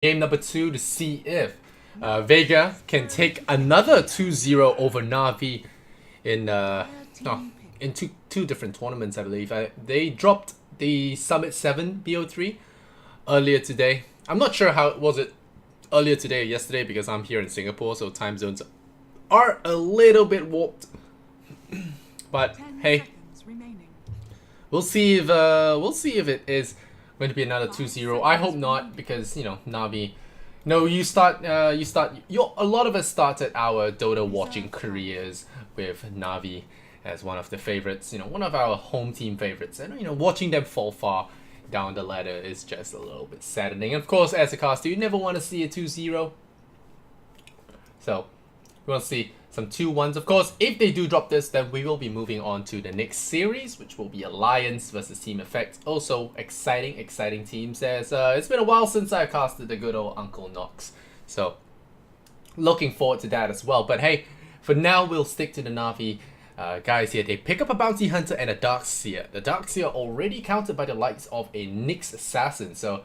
Game number 2 to see if Vega can take another 2-0 over Na'Vi in two different tournaments, I believe. They dropped the Summit 7 BO3 earlier today. I'm not sure how was it earlier today or yesterday because I'm here in Singapore, so time zones are a little bit warped. But hey, we'll see if it is going to be another 2-0. I hope not, because you know, Na'Vi. No, a lot of us started our Dota watching careers with Na'Vi as one of the favorites, you know, one of our home team favorites, and you know, watching them fall far down the ladder is just a little bit saddening. Of course, as a caster, you never want to see a 2-0. So we want to see some 2-1s. Of course, if they do drop this, then we will be moving on to the next series, which will be Alliance versus Team Effect. Also, exciting teams. It's been a while since I casted the good old Uncle Nox, so looking forward to that as well. But hey, for now, we'll stick to the Na'Vi guys here. They pick up a Bounty Hunter and a Darkseer. The Darkseer already countered by the likes of a Nyx Assassin, so a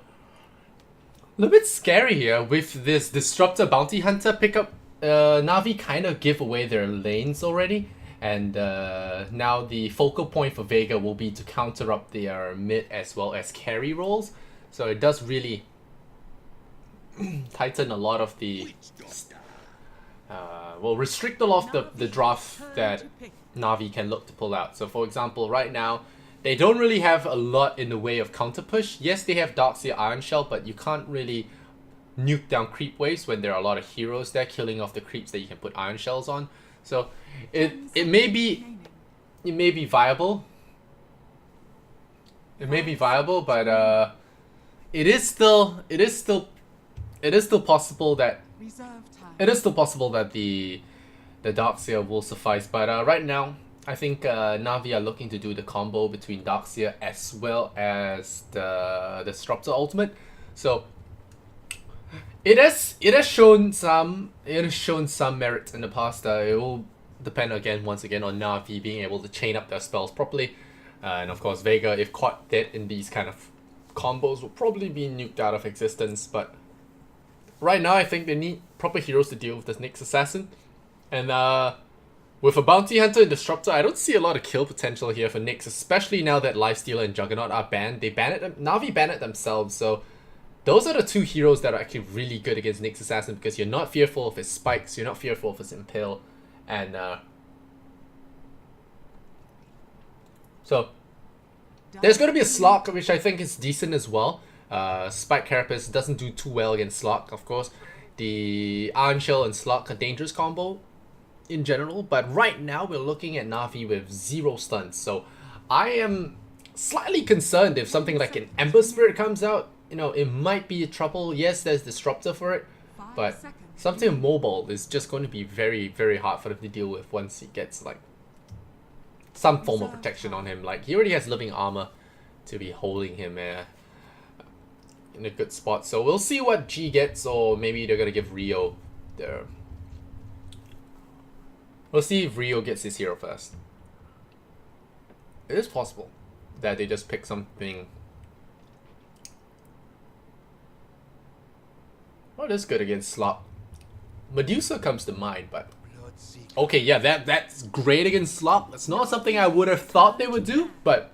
little bit scary here with this Disruptor Bounty Hunter pickup. Na'Vi kind of give away their lanes already, and now the focal point for Vega will be to counter up their mid as well as carry roles. So it does really tighten a lot of the restrict a lot of the draft that Na'Vi can look to pull out. So for example, right now they don't really have a lot in the way of counter push. Yes, they have Darkseer Iron Shell, but you can't really nuke down creep waves when there are a lot of heroes there killing off the creeps that you can put iron shells on. So it may be viable. It may be viable, but it is still possible that the Darkseer will suffice. But right now, I think Na'Vi are looking to do the combo between Darkseer as well as the Disruptor ultimate. So it has shown some merit in the past. It will depend once again on Na'Vi being able to chain up their spells properly, and of course Vega, if caught dead in these kind of combos, will probably be nuked out of existence. But right now, I think they need proper heroes to deal with this Nyx Assassin, and with a Bounty Hunter and Disruptor, I don't see a lot of kill potential here for Nyx, especially now that Lifestealer and Juggernaut are banned. Na'Vi banned it themselves, so those are the two heroes that are actually really good against Nyx Assassin, because you're not fearful of his spikes, you're not fearful of his impale, and so there's going to be a Slark, which I think is decent as well. Spike Carapace doesn't do too well against Slark, of course. The Iron Shell and Slark are dangerous combo in general, but right now we're looking at Na'Vi with 0 stuns, so I am slightly concerned if something like an Ember Spirit comes out. You know, it might be trouble. Yes, there's Disruptor for it, but something mobile is just going to be very hard for them to deal with once he gets like some form of protection on him. Like, he already has living armor to be holding him in a good spot. So we'll see what G gets, or maybe they're gonna give Rio there. We'll see if Rio gets his hero first. It is possible that they just pick something. Well, that's good against Slop. Medusa comes to mind, but okay, yeah, that's great against Slop. That's not something I would have thought they would do, but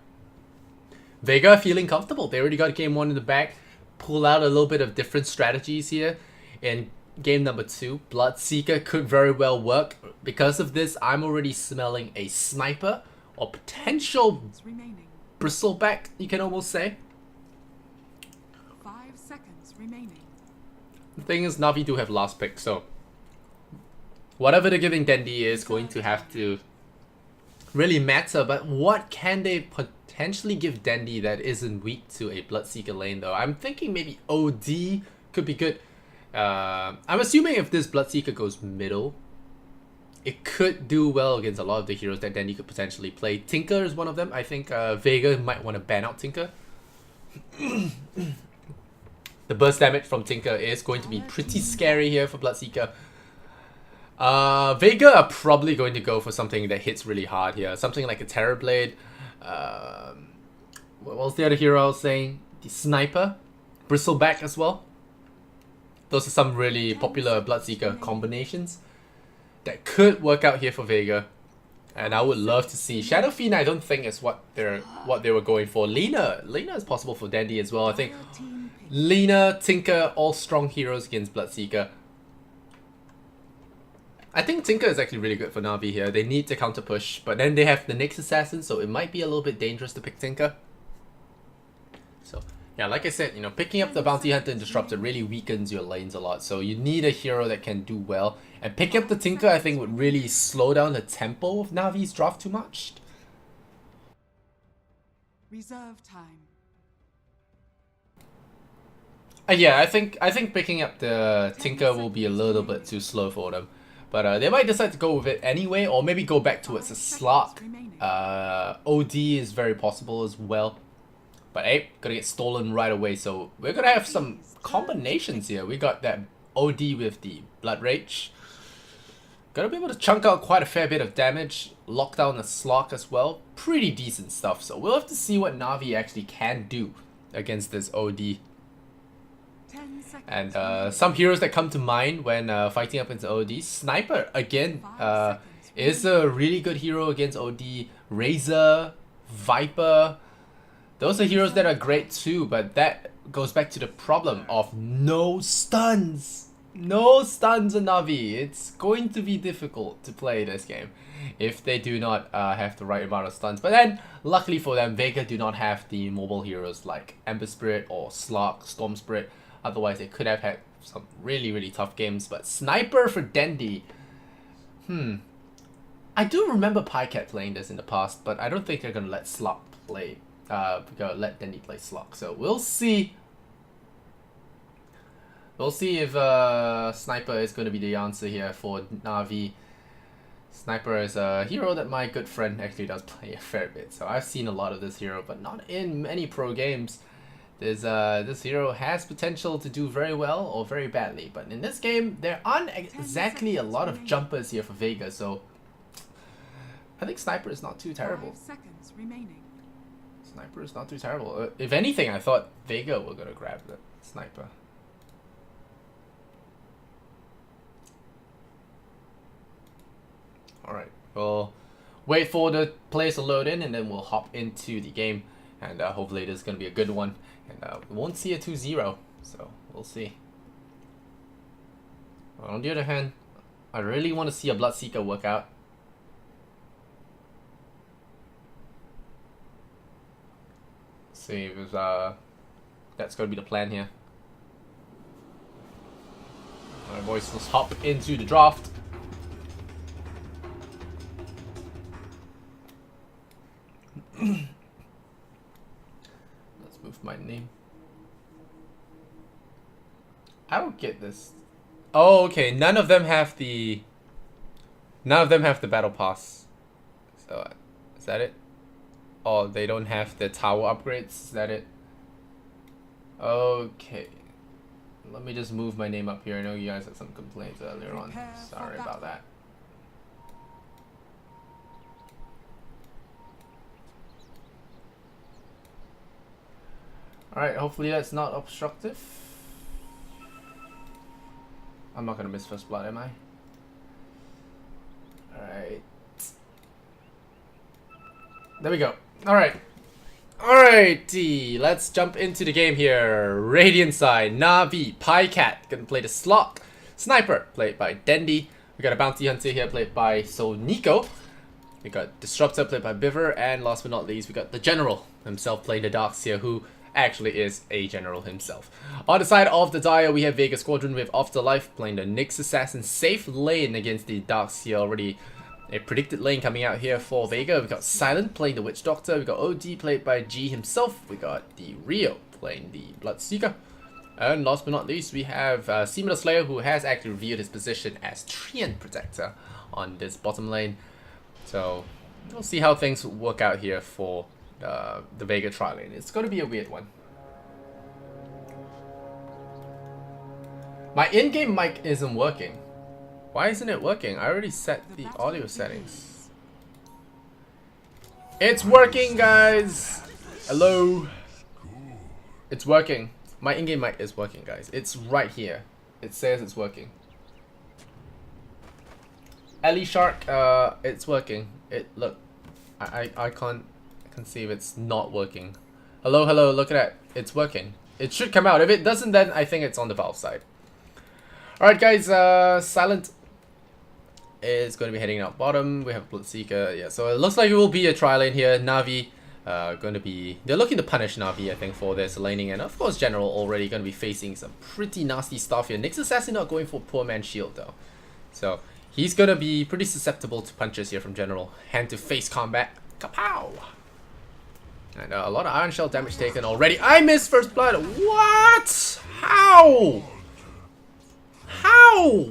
Vega feeling comfortable. They already got game 1 in the bag. Pull out a little bit of different strategies here in game number 2. Bloodseeker could very well work. Because of this, I'm already smelling a sniper or potential bristleback, you can almost say. 5 seconds remaining. The thing is, Na'Vi do have last pick, so whatever they're giving Dendi is going to have to really matter. But what can they potentially give Dendi that isn't weak to a Bloodseeker lane, though? I'm thinking maybe OD could be good. I'm assuming if this Bloodseeker goes middle, it could do well against a lot of the heroes that Dendi could potentially play. Tinker is one of them. I think Vega might want to ban out Tinker. The burst damage from Tinker is going to be pretty scary here for Bloodseeker. Vega are probably going to go for something that hits really hard here. Something like a Terrorblade. What was the other hero I was saying? The Sniper. Bristleback as well. those are some really popular Bloodseeker combinations that could work out here for Vega. And I would love to see Shadow Fiend. I don't think is what they were going for. Lina is possible for Dandy as well. I think Lina, Tinker, all strong heroes against Bloodseeker. I think Tinker is actually really good for Na'Vi here. They need to counter push, but then they have the Nyx Assassin, so it might be a little bit dangerous to pick Tinker. So yeah, like I said, you know, picking up the Bounty Hunter and Disruptor really weakens your lanes a lot. So you need a hero that can do well. And picking up the Tinker, I think, would really slow down the tempo of Navi's draft too much. Reserve time. Yeah, I think picking up the Tinker will be a little bit too slow for them. But they might decide to go with it anyway, or maybe go back towards a Slark. OD is very possible as well. But hey, gonna get stolen right away, so we're gonna have some combinations here. We got that OD with the Blood Rage. Gonna be able to chunk out quite a fair bit of damage, lock down the Slark as well. Pretty decent stuff, so we'll have to see what Na'Vi actually can do against this OD. And some heroes that come to mind when fighting up into OD. Sniper, again, is a really good hero against OD. Razor, Viper, those are heroes that are great too, but that goes back to the problem of no stuns. No stuns in Na'Vi. It's going to be difficult to play this game if they do not have the right amount of stuns. But then, luckily for them, Vega do not have the mobile heroes like Ember Spirit or Slark, Storm Spirit. Otherwise, they could have had some really tough games. But Sniper for Dendi. I do remember Pycat playing this in the past, but I don't think they're going to let Slark play. Gonna let Dendi play Slark. So we'll see. We'll see if Sniper is going to be the answer here for Na'Vi. Sniper is a hero that my good friend actually does play a fair bit. So I've seen a lot of this hero, but not in many pro games. This hero has potential to do very well or very badly, but in this game there aren't exactly a lot of jumpers here for Vega, so I think Sniper is not too terrible. 5 seconds remaining. Sniper is not too terrible. If anything, I thought Vega were gonna grab the Sniper. Alright, we'll wait for the players to load in and then we'll hop into the game, and hopefully this is gonna be a good one. And we won't see a 2-0, so we'll see. On the other hand, I really want to see a Bloodseeker work out. See if that's going to be the plan here. Alright boys, let's hop into the draft. Move my name. I don't get this. Oh, okay. None of them have the battle pass. So is that it? Oh, they don't have the tower upgrades. Is that it? Okay. Let me just move my name up here. I know you guys had some complaints earlier on. Sorry about that. Alright, hopefully that's not obstructive. I'm not gonna miss first blood, am I? Alright. There we go. Alright. Alrighty, let's jump into the game here. Radiant side, Na'Vi, Pycat, gonna play the Slark. Sniper, played by Dendi. We got a Bounty Hunter here, played by Nico. We got Disruptor, played by Biver. And last but not least, we got the General himself, playing the Darkseer, who actually is a general himself. On the side of the Dire, we have Vega Squadron with Afterlife playing the Nyx Assassin. Safe lane against the Darkseer. Already a predicted lane coming out here for Vega. We've got Silent playing the Witch Doctor. We've got OD played by G himself. We got the Rio playing the Bloodseeker. And last but not least, we have Seaman the Slayer, who has actually revealed his position as Treant Protector on this bottom lane. So we'll see how things work out here for the Vega trial lane. It's going to be a weird one. My in-game mic isn't working. Why isn't it working? I already set the audio settings. It's working, guys! Hello? It's working. My in-game mic is working, guys. It's right here. It says it's working. Ellie Shark, it's working. Look, I can't see if it's not working. Hello, look at that. It's working. It should come out. If it doesn't, then I think it's on the Valve side. Alright guys, Silent is going to be heading out bottom. We have Bloodseeker. Yeah, so it looks like it will be a tri lane here. Na'Vi going to be... They're looking to punish Na'Vi, I think, for this laning. And of course, General already going to be facing some pretty nasty stuff here. Nyx Assassin not going for Poor Man's Shield, though. So he's going to be pretty susceptible to punches here from General. Hand to face combat. Kapow! And a lot of Iron Shell damage taken already. I missed first blood. What? How? How?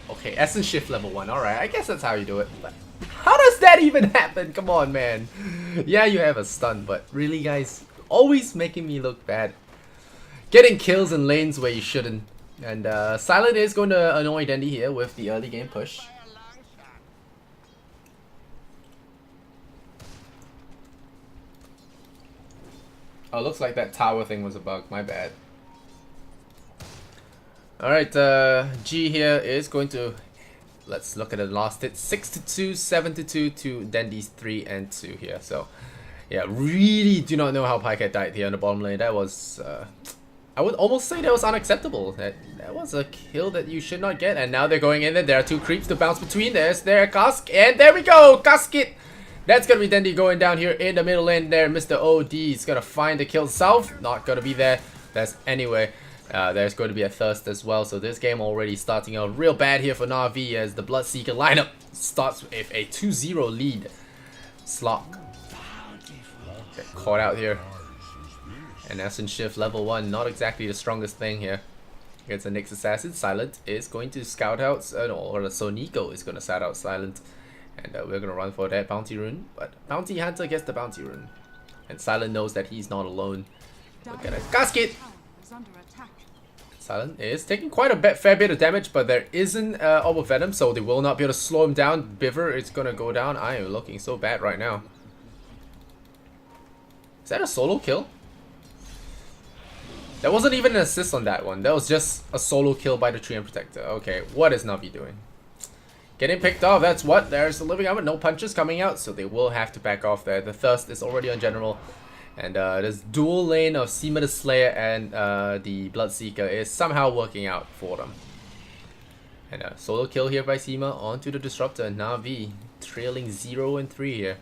Okay, Essence Shift level 1. Alright, I guess that's how you do it. But how does that even happen? Come on, man. Yeah, you have a stun, but really, guys, always making me look bad. Getting kills in lanes where you shouldn't. And Silent is going to annoy Dendy here with the early game push. Oh, looks like that tower thing was a bug. My bad. Alright, G here is going to... Let's look at the last hit. 6-2, 7-2 to Dendy's 3 and 2 here. So, yeah, really do not know how Pycat died here on the bottom lane. That was... I would almost say that was unacceptable. That was a kill that you should not get. And now they're going in there. There are two creeps to bounce between. There's their Cask. And there we go! Casket! That's gonna be Dendy going down here in the middle lane there. Mr. OD is gonna find the kill south. Not gonna be there. That's anyway. There's going to be a Thirst as well. So this game already starting out real bad here for Na'Vi as the Bloodseeker lineup starts with a 2-0 lead. Slock. Get caught out here. And Essence Shift level 1. Not exactly the strongest thing here. Against the Nyx Assassin. Silent is going to scout out. So Nico is going to scout out Silent. And we're going to run for that bounty rune. But Bounty Hunter gets the bounty rune. And Silent knows that he's not alone. Look at it. Casket! Silent is taking quite a fair bit of damage, but there isn't Orb of Venom, so they will not be able to slow him down. Biver is going to go down. I am looking so bad right now. Is that a solo kill? That wasn't even an assist on that one. That was just a solo kill by the Treant Protector. Okay, what is Na'Vi doing? Getting picked off, that's what. There's the Living Armor, no punches coming out, so they will have to back off there. The Thirst is already on General. And this dual lane of Seema the Slayer and the Bloodseeker is somehow working out for them. And a solo kill here by Seema onto the Disruptor. Na'Vi trailing 0-3 here.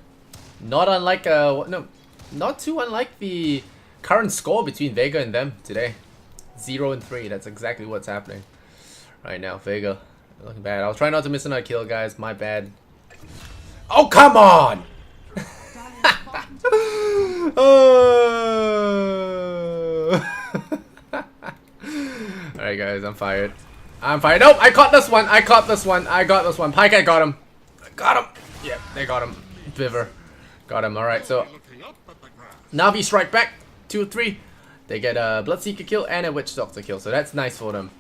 Not unlike, no, not too unlike the current score between Vega and them today. 0-3, that's exactly what's happening right now. Vega looking bad. I'll try not to miss another kill, guys. My bad. Oh, come on! Alright guys, I'm fired. I'm fired. Nope, I caught this one. I got this one. Pycat got him. Got him. Yeah, they got him. Biver. Got him. Alright, so Na'Vi strike back. 2-3. They get a Bloodseeker kill and a Witch Doctor kill. So that's nice for them.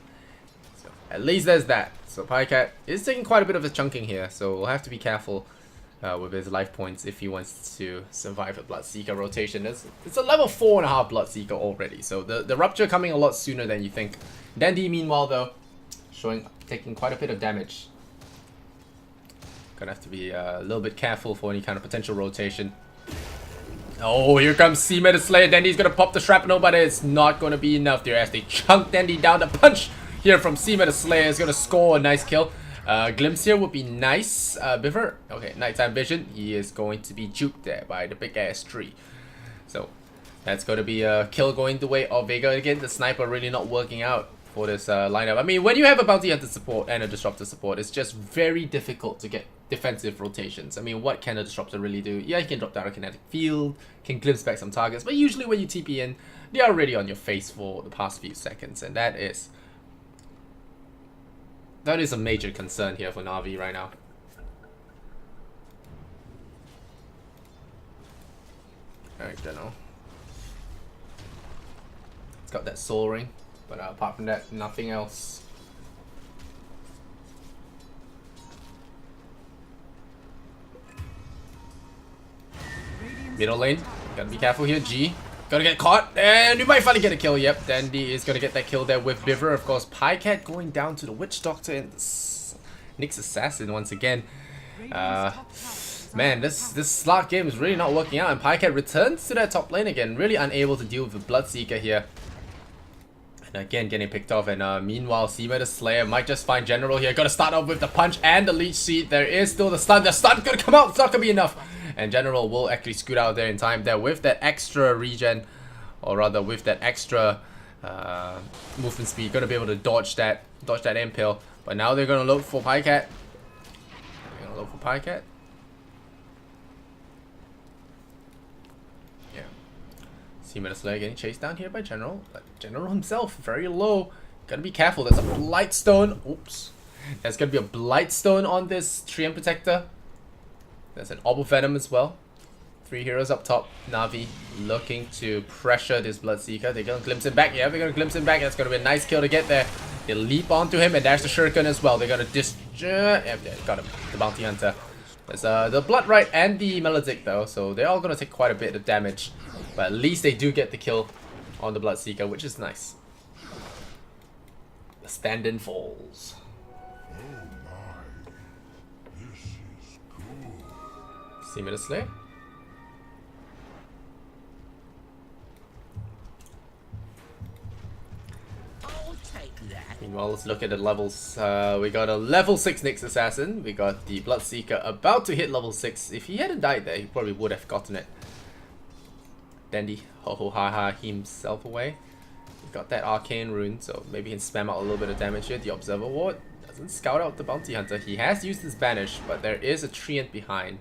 So at least there's that. So Pycat is taking quite a bit of a chunking here. So we'll have to be careful with his life points if he wants to survive a Bloodseeker rotation. It's a level 4.5 Bloodseeker already, so the rupture coming a lot sooner than you think. Dandy meanwhile though, taking quite a bit of damage. Gonna have to be a little bit careful for any kind of potential rotation. Oh, here comes Seema the Slayer. Dandy's gonna pop the shrapnel, but it's not gonna be enough there as they chunk Dandy down. The punch here from Seema the Slayer is gonna score a nice kill. Glimpse here would be nice. Biver, okay, nighttime vision. He is going to be juked there by the big ass tree. So that's going to be a kill going the way of Vega. Again, the sniper really not working out for this lineup. I mean, when you have a bounty hunter support and a disruptor support, it's just very difficult to get defensive rotations. I mean, what can a disruptor really do? Yeah, he can drop down a kinetic field, can glimpse back some targets, but usually when you TP in, they are already on your face for the past few seconds, and that is a major concern here for Na'Vi right now. Alright, General. It's got that soul ring, but apart from that, nothing else. Middle lane, gotta be careful here. G Gonna get caught, and we might finally get a kill. Yep, Dandy is gonna get that kill there with Biver. Of course, Pycat going down to the Witch Doctor and Nyx Assassin once again. Man, this slot game is really not working out, and Pycat returns to that top lane again, really unable to deal with the Bloodseeker here. And again, getting picked off, and meanwhile, Seema the Slayer might just find General here. Gotta start off with the punch and the leech seed. There is still the stun. The stun gonna come out. It's not gonna be enough. And General will actually scoot out there in time there with that extra regen, or rather with that extra movement speed. Gonna be able to dodge that impale. But now they're gonna look for Pycat. They're gonna look for Pycat. Yeah. Seema the Slayer getting chased down here by General. But General himself very low. Gotta be careful. There's a Blightstone. Oops. There's gonna be a Blightstone on this Treant Protector. There's an Orb of Venom as well. 3 heroes up top. Na'Vi looking to pressure this Bloodseeker. They're gonna glimpse him back. Yeah, they're gonna glimpse him back. That's gonna be a nice kill to get there. They leap onto him, and there's the Shuriken as well. They're gonna yeah, got him. The Bounty Hunter. There's the Bloodrite and the Melodic though, so they're all gonna take quite a bit of damage. But at least they do get the kill on the Bloodseeker, which is nice. The stand-in falls. Seema the Slayer. Meanwhile, let's look at the levels. We got a level 6 Nyx Assassin. We got the Bloodseeker about to hit level 6. If he hadn't died there, he probably would have gotten it. Dandy ho ho ha ha himself away. He's got that arcane rune, so maybe he can spam out a little bit of damage here. The Observer Ward doesn't scout out the Bounty Hunter. He has used his Banish, but there is a Treant behind.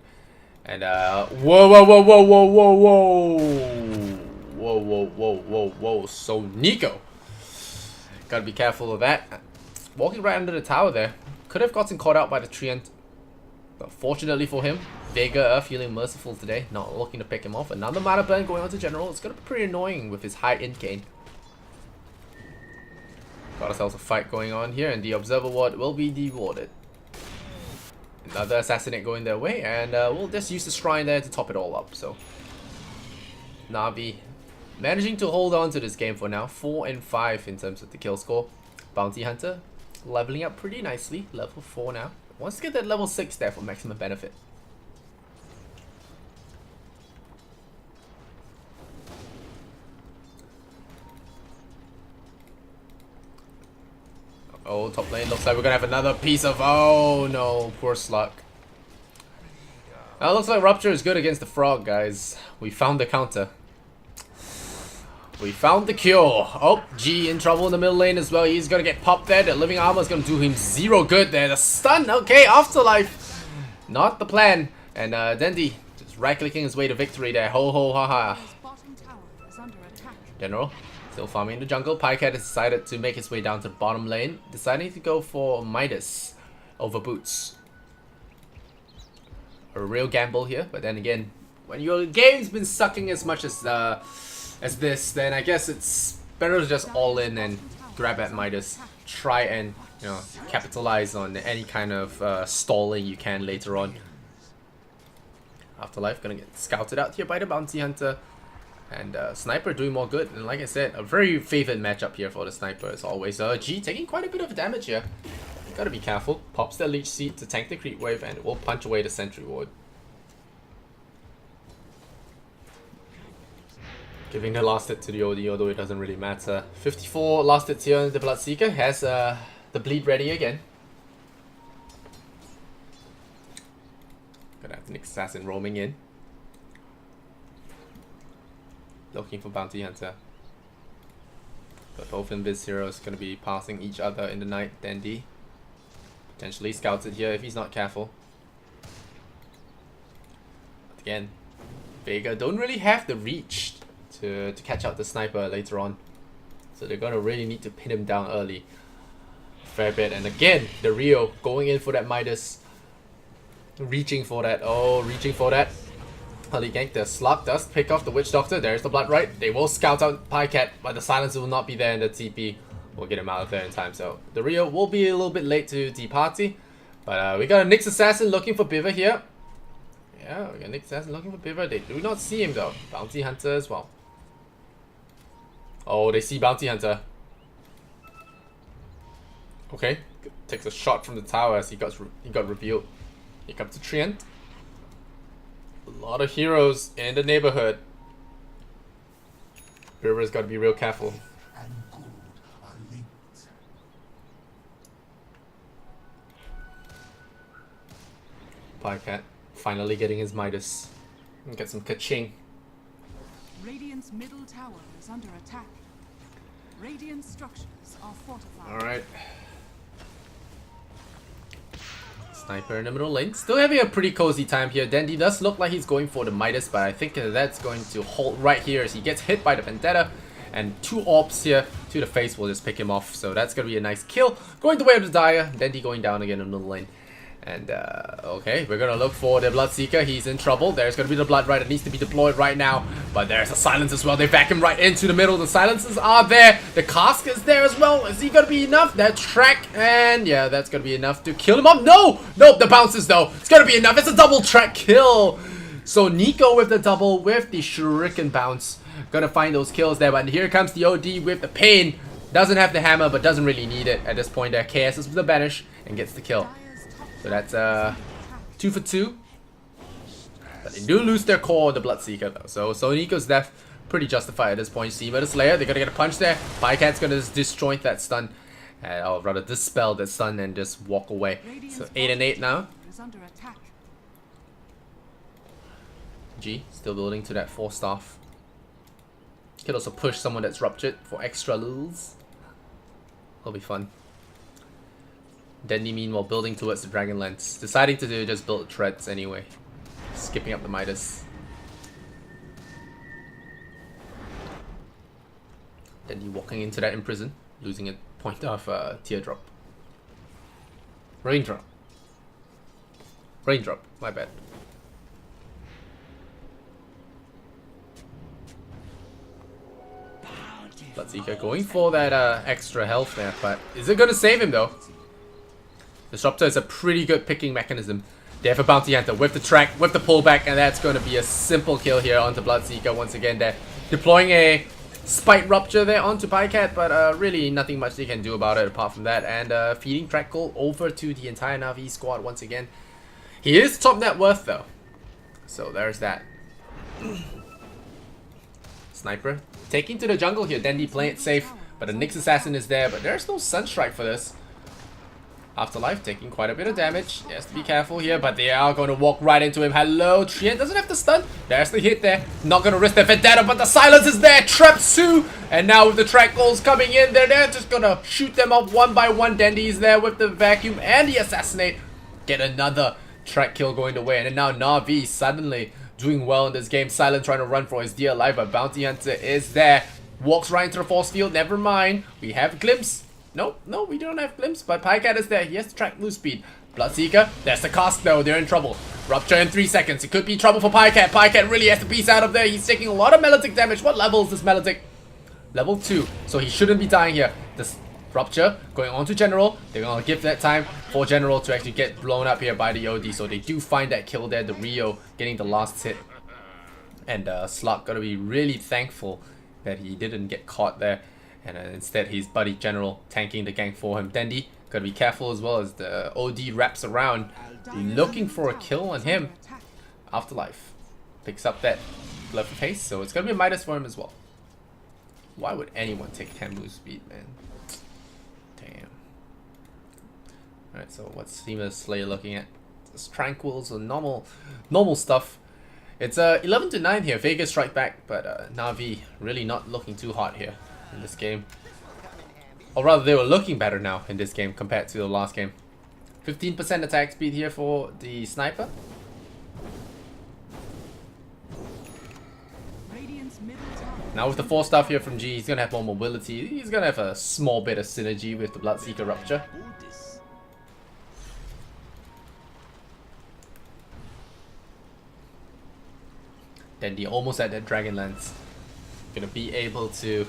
And whoa whoa whoa whoa whoa whoa whoa whoa whoa whoa whoa whoa. So Nico, gotta be careful of that. Walking right under the tower there. Could have gotten caught out by the Treant, but fortunately for him, Vega feeling merciful today, not looking to pick him off. Another mana burn going on to General. It's gonna be pretty annoying with his high int gain. Got ourselves a fight going on here, and the Observer Ward will be rewarded. Another Assassinate going their way, and we'll just use the Shrine there to top it all up. So Na'Vi managing to hold on to this game for now. 4 and 5 in terms of the kill score. Bounty Hunter leveling up pretty nicely. Level 4 now. Wants to get that level 6 there for maximum benefit. Oh, top lane looks like we're gonna have another piece of... Oh no, poor Slug. Looks like Rupture is good against the Frog, guys. We found the counter. We found the cure. Oh, G in trouble in the middle lane as well. He's gonna get popped there. The Living Armor is gonna do him 0 good there. The stun, okay, Afterlife. Not the plan. And Dandy just right-clicking his way to victory there. Ho ho ha ha. General still farming in the jungle. Pycat has decided to make his way down to the bottom lane, deciding to go for Midas over Boots. A real gamble here, but then again, when your game's been sucking as much as this, then I guess it's better to just all in and grab at Midas. Try and, you know, capitalize on any kind of stalling you can later on. Afterlife gonna get scouted out here by the Bounty Hunter. And Sniper doing more good, and like I said, a very favored matchup here for the Sniper as always. G taking quite a bit of damage here. Gotta be careful. Pops the Leech Seed to tank the creep wave, and it will punch away the Sentry Ward. Giving the last hit to the OD, although it doesn't really matter. 54 last hits here, the Bloodseeker has the bleed ready again. Gonna have the Nyx Assassin roaming in. Looking for Bounty Hunter. But both Invis heroes going to be passing each other in the night. Dandy potentially scouted here if he's not careful. But again, Vega don't really have the reach to catch out the Sniper later on. So they're going to really need to pin him down early. Fair bit. And again, the Rio going in for that Midas. Reaching for that. Oh, reaching for that. Early gank. The Slug does pick off the Witch Doctor. There's the Bloodrite. They will scout out Pycat, but the Silence will not be there, and the TP will get him out of there in time. So the Rio will be a little bit late to the party. But we got a Nyx Assassin looking for Biver here. Yeah, we got Nyx Assassin looking for Biver. They do not see him though. Bounty Hunter as well. Oh, they see Bounty Hunter. Okay, takes a shot from the tower as he got revealed. Here comes the Treant. A lot of heroes in the neighborhood. River's got to be real careful. Pycat finally getting his Midas. And get some ka-ching. Radiant's middle tower is under attack. Radiant structures are fortified. Alright. Sniper in the middle lane. Still having a pretty cozy time here. Dandy does look like he's going for the Midas, but I think that's going to hold right here as he gets hit by the Vendetta. And 2 orbs here to the face will just pick him off. So that's going to be a nice kill. Going the way of the Dire. Dandy going down again in the middle lane. And, okay, we're gonna look for the Bloodseeker. He's in trouble. There's gonna be the Blood Rider. Needs to be deployed right now. But there's a Silence as well. They back him right into the middle. The Silences are there. The Cask is there as well. Is he gonna be enough? That track, and yeah, that's gonna be enough to kill him off. No! Nope, the bounces though. It's gonna be enough. It's a double track kill. So Nico with the double, with the Shuriken bounce. Gonna find those kills there. But here comes the OD with the pain. Doesn't have the hammer, but doesn't really need it at this point there. KS is with the banish and gets the kill. So that's 2 for 2. But they do lose their core on the Bloodseeker though. So Nico's death pretty justified at this point. Seema the Slayer, they're gonna get a punch there. Pycat's gonna just disjoint that stun. Or rather dispel that stun and just walk away. So 8 and 8 now. G still building to that 4 staff. Could also push someone that's ruptured for extra lulz. That'll be fun. Dandy meanwhile building towards the Dragon Lance. Deciding to do just build treads anyway. Skipping up the Midas. Dandy walking into that imprison. Losing a point of teardrop. Raindrop. Raindrop, my bad. Bloodseeker going for that extra health there, but is it gonna save him though? Disruptor is a pretty good picking mechanism. They have a Bounty Hunter with the track, with the pullback, and that's going to be a simple kill here onto Bloodseeker once again. They're deploying a Spite Rupture there onto Pycat, but really nothing much they can do about it apart from that. And feeding track goal over to the entire Na'Vi squad once again. He is top net worth though. So there's that. Sniper taking to the jungle here. Dandy playing it safe, but the Nyx Assassin is there, but there's no Sunstrike for this. Afterlife taking quite a bit of damage. He has to be careful here, but they are going to walk right into him. Hello, Treant doesn't have the stun. There's the hit there. Not going to risk the Vendetta, but the Silence is there. Traps Sue. And now with the track goals coming in, they're just going to shoot them up one by one. Dandy's there with the Vacuum and the Assassinate. Get another track kill going away. And then now Na'Vi suddenly doing well in this game. Silent trying to run for his dear life, but Bounty Hunter is there. Walks right into the force field. Never mind. We have a glimpse. No, we don't have glimpse, but Pycat is there. He has to track move speed. Bloodseeker, there's the Cask though. They're in trouble. Rupture in 3 seconds. It could be trouble for Pycat. Pycat really has to piece out of there. He's taking a lot of Melodic damage. What level is this Melodic? Level 2. So he shouldn't be dying here. This Rupture going on to General. They're going to give that time for General to actually get blown up here by the OD. So they do find that kill there. The Rio getting the last hit. And Slug going to be really thankful that he didn't get caught there. And instead his buddy General tanking the gank for him. Dandy, gotta be careful as well as the OD wraps around, looking for a kill on him. Afterlife picks up that left face, so it's gonna be a Midas for him as well. Why would anyone take 10 move speed, man? Damn. Alright, so what's Seema Slayer looking at? It's tranquil, so normal stuff. It's 11 to 9 here. Vega strike back, but Na'Vi really not looking too hot here in this game. Or rather, they were looking better now in this game compared to the last game. 15% attack speed here for the Sniper. Now with the 4 stuff here from G, he's gonna have more mobility. He's gonna have a small bit of synergy with the Bloodseeker Rupture. Dandy almost at that Dragon Lance. Gonna be able to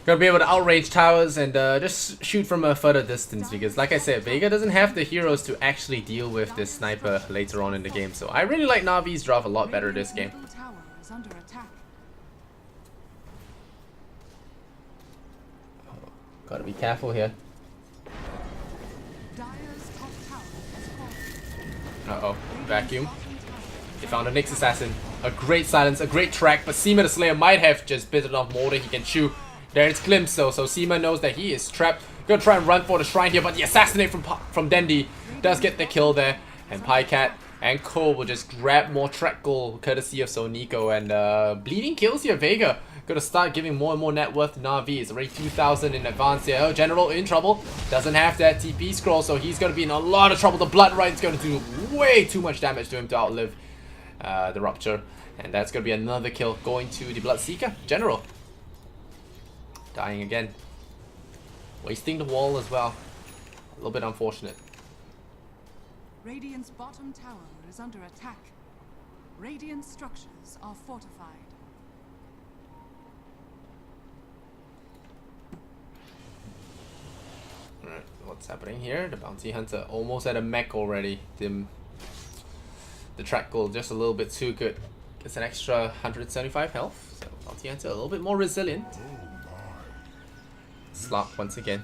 outrange towers and just shoot from a further distance, because like I said, Vega doesn't have the heroes to actually deal with this Sniper later on in the game. So I really like Na'Vi's draft a lot better this game. Gotta be careful here. Dire's top tower has fallen. Uh-oh. Vacuum. They found a Nyx Assassin. A great silence, a great track, but Seema the Slayer might have just bitten off more than he can chew. There's Glimpse though, so Seema knows that he is trapped. Gonna try and run for the shrine here, but the assassinate from Dendi does get the kill there. And Pycat and Cole will just grab more track goal courtesy of Nico, and bleeding kills here. Vega gonna start giving more and more net worth to Na'Vi. It's already 2,000 in advance here. Oh, General in trouble. Doesn't have that TP scroll, so he's gonna be in a lot of trouble. The Blood Right's gonna do way too much damage to him to outlive the Rupture. And that's gonna be another kill going to the Bloodseeker. General dying again. Wasting the wall as well. A little bit unfortunate. Radiant's bottom tower is under attack. Radiant structures are fortified. Alright, what's happening here? The Bounty Hunter almost at a mech already. The track goal just a little bit too good. Gets an extra 175 health. So Bounty Hunter a little bit more resilient. Slop once again.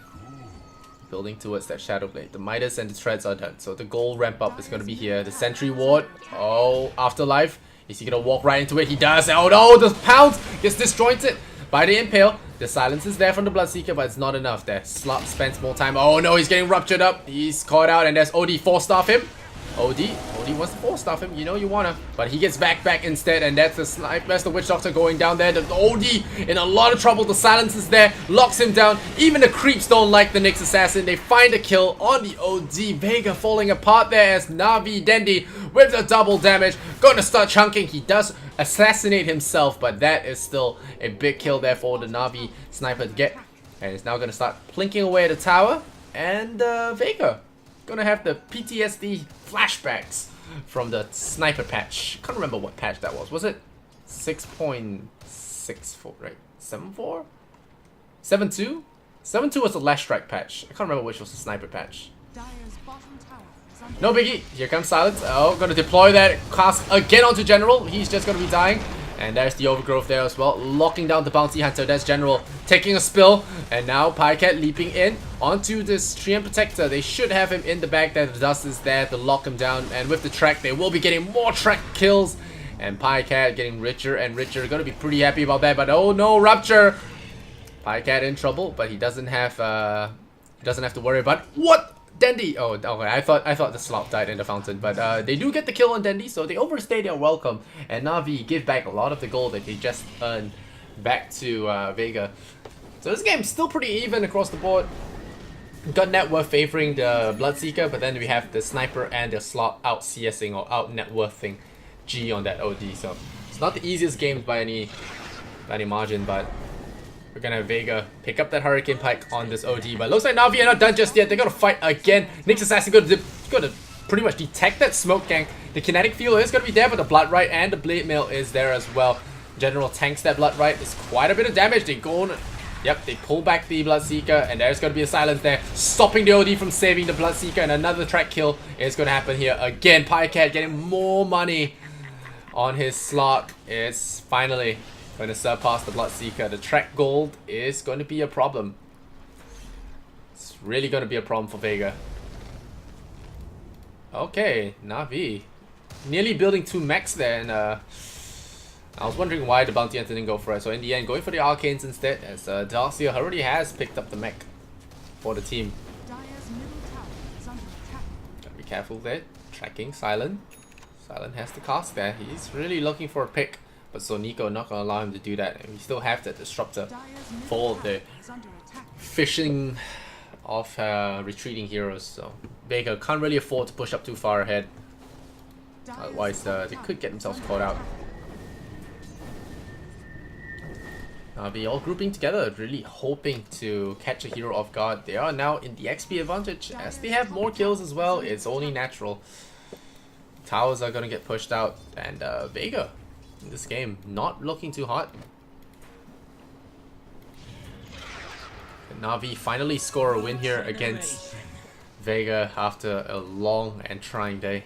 Building towards that Shadow Blade. The Midas and the Treads are done. So the goal ramp up is going to be here. The Sentry Ward. Oh, Afterlife. Is he going to walk right into it? He does. Oh no, the Pounce gets disjointed by the Impale. The silence is there from the Bloodseeker, but it's not enough there. Slop spends more time. Oh no, he's getting ruptured up. He's caught out, and there's OD 4-staff him. OD wants to 4-staff him. You know you wanna. But he gets back instead, and that's the snipe. That's the Witch Doctor going down there. The OD in a lot of trouble. The silence is there. Locks him down. Even the creeps don't like the Nyx Assassin. They find a kill on the OD. Vega falling apart there as Na'Vi Dendi with the double damage. Gonna start chunking. He does assassinate himself, but that is still a big kill there for the Na'Vi sniper to get. And it's now gonna start plinking away at the tower. And Vega gonna have the PTSD flashbacks from the sniper patch. Can't remember what patch that was. Was it 6.64, right? 7.4? 7.2? 7.2 was the last strike patch. I can't remember which was the sniper patch. Dire's bottom tower is under No biggie. Here comes Silence. Oh, gonna deploy that cast again onto General. He's just gonna be dying. And there's the Overgrowth there as well, locking down the Bounty Hunter. That's General taking a spill. And now Pycat leaping in onto this Treant Protector. They should have him in the back there. The dust is there to lock him down. And with the track, they will be getting more track kills. And Pycat getting richer and richer. Gonna be pretty happy about that. But oh no, Rupture! Pycat in trouble, but he doesn't have to worry about what? Dendi! Oh, okay. I thought the Slop died in the fountain, but they do get the kill on Dendi, so they overstay their welcome. And Na'Vi give back a lot of the gold that they just earned back to Vega. So this game's still pretty even across the board. Got net worth favoring the Bloodseeker, but then we have the Sniper and the Slot out CSing or out net worthing G on that OD. So it's not the easiest game by any margin, but we're gonna have Vega pick up that Hurricane Pike on this OD, but looks like Na'Vi are not done just yet. They're gonna fight again. Nyx Assassin gonna pretty much detect that smoke gang. The kinetic field is gonna be there, but the Blood Right and the Blade Mail is there as well. General tanks that Blood Right. It's quite a bit of damage. They go on. Yep, they pull back the Bloodseeker, and there's gonna be a silence there, stopping the OD from saving the Bloodseeker, and another track kill is gonna happen here again. Pycat getting more money on his slot. It's finally going to surpass the Bloodseeker. The track gold is going to be a problem. It's really going to be a problem for Vega. Okay, Na'Vi nearly building 2 mechs there, and I was wondering why the Bounty Hunter didn't go for it. So in the end, going for the Arcanes instead, as Darcia already has picked up the mech for the team. Dire's middle tower is under attack. Gotta be careful there. Tracking Silent. Silent has the cast there. He's really looking for a pick. But so Nico not gonna allow him to do that, and we still have that Disruptor for the fishing of retreating heroes. So Vega can't really afford to push up too far ahead, otherwise they could get themselves caught out. Na'Vi all grouping together, really hoping to catch a hero off guard. They are now in the XP advantage, as they have more kills as well. It's only natural. Towers are gonna get pushed out, and Vega in this game not looking too hot. And Na'Vi finally score a win here against Vega after a long and trying day.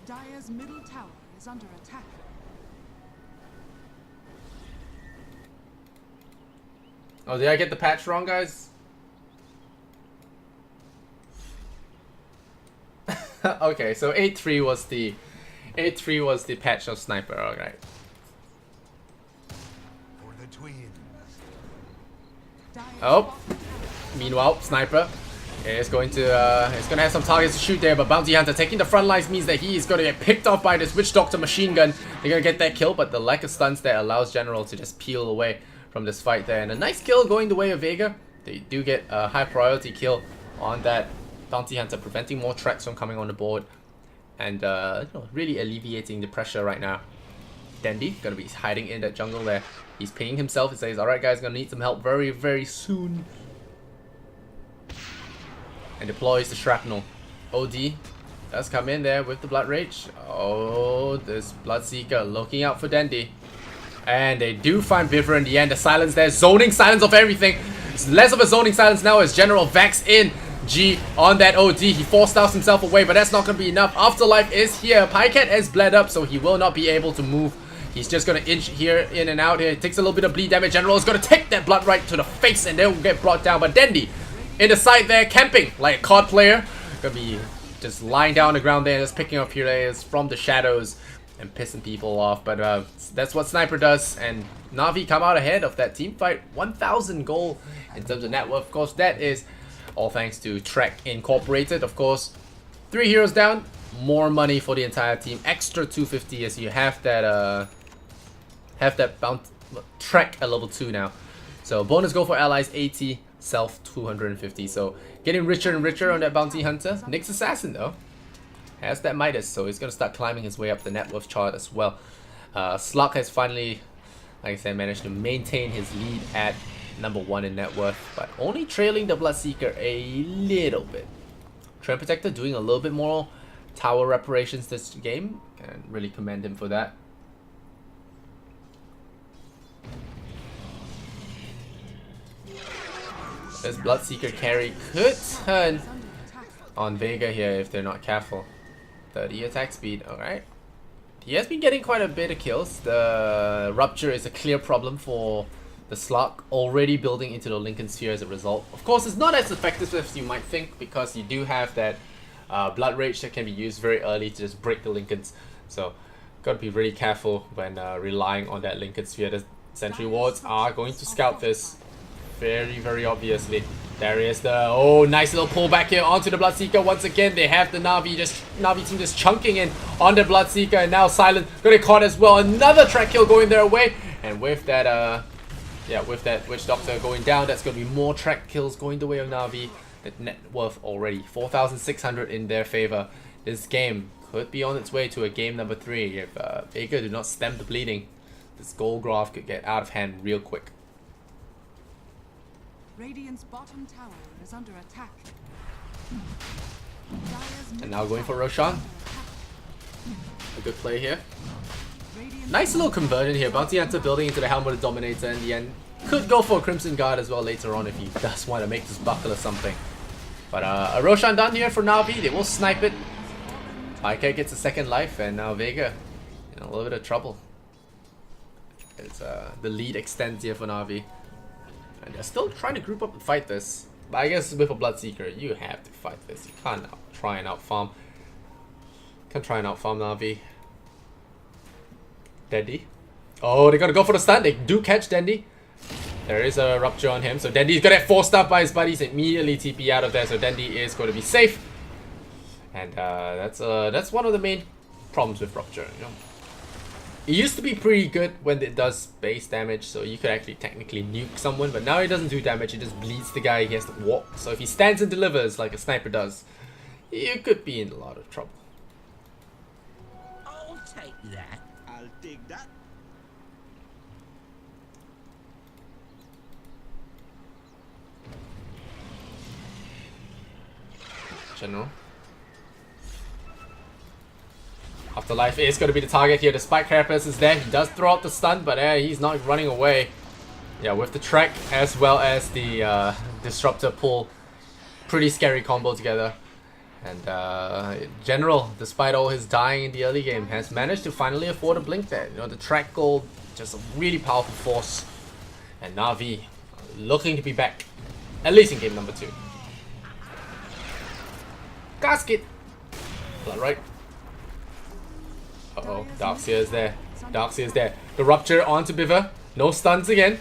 Dire's middle tower is under attack. Oh, did I get the patch wrong, guys? Okay, so 8.3 was the 8.3 was the patch of sniper. All right. For the twins. Oh, meanwhile, sniper is going to have some targets to shoot there, but Bounty Hunter taking the front lines means that he is going to get picked off by this Witch Doctor machine gun. They're going to get that kill, but the lack of stuns there allows General to just peel away from this fight there, and a nice kill going the way of Vega. They do get a high priority kill on that Bounty Hunter, preventing more tracks from coming on the board, and really alleviating the pressure right now. Dandy gonna be hiding in that jungle there. He's pinging himself. He says, "Alright guys, gonna need some help very, very soon." And deploys the shrapnel. OD does come in there with the Blood Rage. Oh, this Bloodseeker looking out for Dandy. And they do find Biffer in the end. The silence there, zoning silence of everything. It's less of a zoning silence now as General Vax in. G on that OD. He forced himself away, but that's not going to be enough. Afterlife is here. Pycat has bled up, so he will not be able to move. He's just going to inch here, in and out here. It takes a little bit of bleed damage. General is going to take that blood right to the face, and they'll get brought down. But Dandy in the side there, camping like a COD player. Going to be just lying down on the ground there, just picking up players from the shadows and pissing people off. But that's what Sniper does, and Na'Vi come out ahead of that team fight. 1,000 gold in terms of net worth. Of course, that is all thanks to Trek Incorporated. Of course, 3 heroes down, more money for the entire team. Extra 250 as you have that bound Trek at level 2 now. So bonus gold for allies 80, self 250. So getting richer and richer on that Bounty Hunter. Nyx Assassin though has that Midas, so he's gonna start climbing his way up the net worth chart as well. Slug has finally, like I said, managed to maintain his lead at #1 in net worth, but only trailing the Bloodseeker a little bit. Trend Protector doing a little bit more tower reparations this game, and really commend him for that. This Bloodseeker carry could turn on Vega here if they're not careful. 30 attack speed, alright. He has been getting quite a bit of kills. The Rupture is a clear problem for the Slug, already building into the Lincoln Sphere as a result. Of course, it's not as effective as you might think, because you do have that Blood Rage that can be used very early to just break the Lincolns. So, gotta be really careful when relying on that Lincoln Sphere. The Sentry Wards are going to scout this very, very obviously. There is the, oh, nice little pullback here onto the Bloodseeker. Once again, they have the Na'Vi team just chunking in on the Bloodseeker, and now Silent gonna get caught as well. Another track kill going their way, and with that, with that Witch Doctor going down, that's gonna be more track kills going the way of Na'Vi. That net worth already 4,600 in their favor. This game could be on its way to a game number 3 if Vega do not stem the bleeding. This gold graph could get out of hand real quick. Radiant's bottom tower is under attack. And now going for Roshan. A good play here. Nice little conversion here. Bounty Hunter building into the Helmet of Dominator in the end. Could go for a Crimson Guard as well later on if he does want to make this buckle or something. But a Roshan done here for Na'Vi. They will snipe it. Pyke gets a second life, and now Vega in a little bit of trouble. It's, the lead extends here for Na'Vi. And they're still trying to group up and fight this. But I guess with a Bloodseeker, you have to fight this. You can't try and outfarm. Can't try and outfarm Na'Vi. Dandy. Oh, they're gonna go for the stun. They do catch Dandy. There is a Rupture on him. So Dandy's gonna get forced up by his buddies. Immediately TP out of there. So Dandy is going to be safe. And that's one of the main problems with Rupture, you know. It used to be pretty good when it does base damage, so you could actually technically nuke someone, but now it doesn't do damage, it just bleeds the guy, he has to walk. So if he stands and delivers like a sniper does, you could be in a lot of trouble. I'll take that. I'll dig that. General. Afterlife is going to be the target here. The Spike Carapace is there. He does throw out the stun, but he's not running away. Yeah, with the Trek as well as the Disruptor pull. Pretty scary combo together. And General, despite all his dying in the early game, has managed to finally afford a blink there. You know, the Trek gold, just a really powerful force. And Na'Vi looking to be back, at least in game number 2. Gasket! Blood right. Uh-oh, Darkseer is there. Darkseer is there. The Rupture onto Biver. No stuns again.